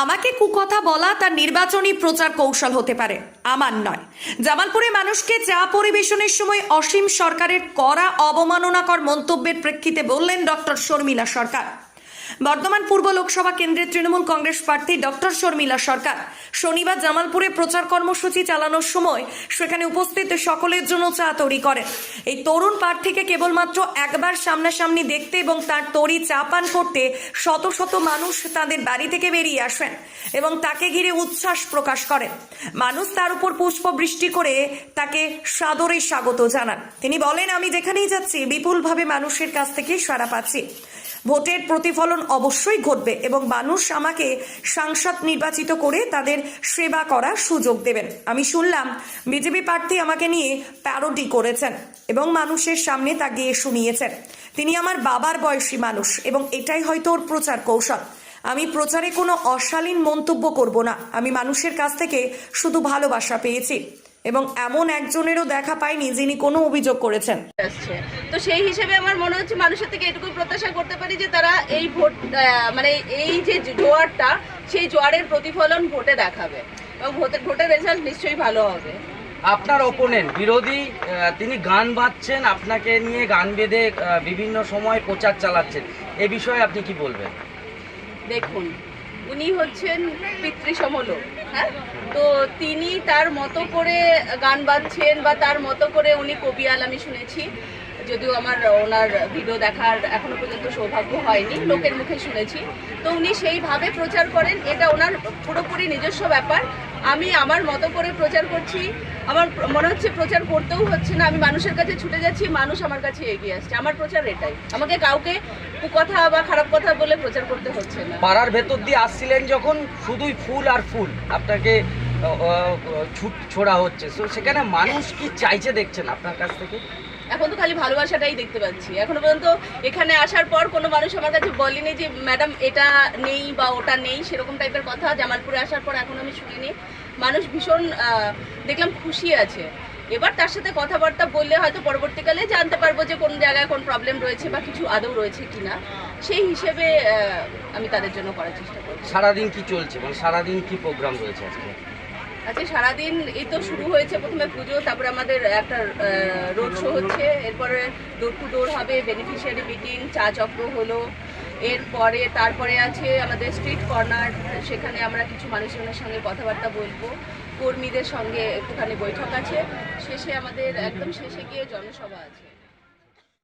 আমাকে কুকথা বলা তার নির্বাচনী প্রচার কৌশল হতে পারে, আমার নয়। জামালপুরে মানুষকে চা পরিবেশনের সময় অসীম সরকারের কড়া অবমাননাকর মন্তব্যের প্রেক্ষিতে বললেন ডক্টর শর্মিলা সরকার। বর্ধমান পূর্ব লোকসভা কেন্দ্রের তৃণমূল কংগ্রেস প্রার্থী ডক্টর শর্মিলা সরকার শনিবার জামালপুরে প্রচার কর্মসূচি চালানোর সময় সেখানে উপস্থিত সকলের জন্য চা তৈরি করেন। এই তরুণ প্রার্থীকে কেবলমাত্র একবার সামনাসামনি দেখতে এবং তার তৈরি চা পান করতে শত শত মানুষ তাদের বাড়ি থেকে বেরিয়ে আসেন এবং তাকে ঘিরে উচ্ছ্বাস প্রকাশ করেন। মানুষ তার উপর পুষ্প বৃষ্টি করে তাকে সাদরে স্বাগত জানান। তিনি বলেন, আমি যেখানেই যাচ্ছি বিপুলভাবে মানুষের কাছ থেকে সাড়া পাচ্ছি। ভোটের প্রতিফলন অবশ্যই ঘটবে এবং মানুষ আমাকে সাংসদ নির্বাচিত করে তাদের সেবা করার সুযোগ দেবেন। আমি শুনলাম বিজেপি প্রার্থী আমাকে নিয়ে প্যারোডি করেছেন এবং মানুষের সামনে তা গিয়ে শুনিয়েছেন। তিনি আমার বাবার বয়সী মানুষ এবং এটাই হয়তো ওর প্রচার কৌশল। আমি প্রচারে কোনো অশালীন মন্তব্য করব না। আমি মানুষের কাছ থেকে শুধু ভালোবাসা পেয়েছি এবং এমন একজনেরও দেখা পাইনি যিনি কোনো অভিযোগ করেছেন। তো সেই হিসেবে আমার মনে হচ্ছে মানুষের থেকে এটুকু প্রত্যাশা করতে পারি যে তারা এই ভোট মানে এই যে জোয়ারটা, সেই জোয়ারের প্রতিফলন ভোটে দেখাবে এবং ভোটের রেজাল্ট নিশ্চয়ই ভালো হবে। আপনার ওপোনেন্ট বিরোধী তিনি গান বাজছেন, আপনাকে নিয়ে গান বেঁধে বিভিন্ন সময় প্রচার চালাচ্ছেন, এ বিষয়ে আপনি কি বলবেন? দেখুন, উনি হচ্ছেন পিতৃসম লোক, হ্যাঁ, তো তিনি তার মতো করে গান বাজছেন বা তার মতো করে উনি কবিয়াল আমি শুনেছি, যদিও আমার ওনার ভিডিও দেখার এখনো পর্যন্ত সৌভাগ্য হয়নি, লোকের মুখে শুনেছি। তো উনি সেইভাবে প্রচার করেন, এটা ওনার পুরোপুরি নিজস্ব ব্যাপার। আমি আমার মতো করে প্রচার করছি। আমার মনে হচ্ছে প্রচার করতেও হচ্ছে না, আমি মানুষের কাছে ছুটে যাচ্ছি, মানুষ আমার কাছে এগিয়ে আসছে। আমার প্রচার এটাই, আমাকে কাউকে কুকথা বা খারাপ কথা বলে প্রচার করতে হচ্ছে না। পাড়ার ভেতর দিয়ে আসছিলেন যখন শুধুই ফুল আর ফুল আপনাকে ছোড়া হচ্ছে, তো সেখানে মানুষ কি চাইছে দেখছেন আপনার কাছ থেকে? এখন তো খালি ভালোবাসাটাই দেখতে পাচ্ছি। এখনো পর্যন্ত এখানে আসার পর কোনো মানুষ আমার কাছে বলেনি যে ম্যাডাম এটা নেই বা ওটা নেই, সেরকম টাইপের কথা জামালপুরে আসার পর এখন আমি শুনিনি। মানুষ ভীষণ দেখলাম খুশি আছে। এবার তার সাথে কথাবার্তা বললে হয়তো পরবর্তীকালে জানতে পারবো যে কোন জায়গায় কোন প্রবলেম রয়েছে বা কিছু আদৌ রয়েছে কিনা, সেই হিসেবে আমি তাদের জন্য করার চেষ্টা করছি। সারাদিন কি চলছে, মানে সারাদিন কি প্রোগ্রাম রয়েছে আজকে? আচ্ছা, সারাদিন এই তো শুরু হয়েছে, প্রথমে পুজো, তারপরে আমাদের একটা রোড শো হচ্ছে, এরপরে ডোর টু ডোর হবে, বেনিফিশিয়ারি মিটিং, চা চক্র হলো, তারপরে আছে আমাদের স্ট্রিট কর্নার, সেখানে আমরা কিছু মানুষজনের সঙ্গে কথাবার্তা বলবো, কর্মীদের সঙ্গে একটুখানি বৈঠক আছে, শেষে আমাদের একদম শেষে গিয়ে জনসভা আছে।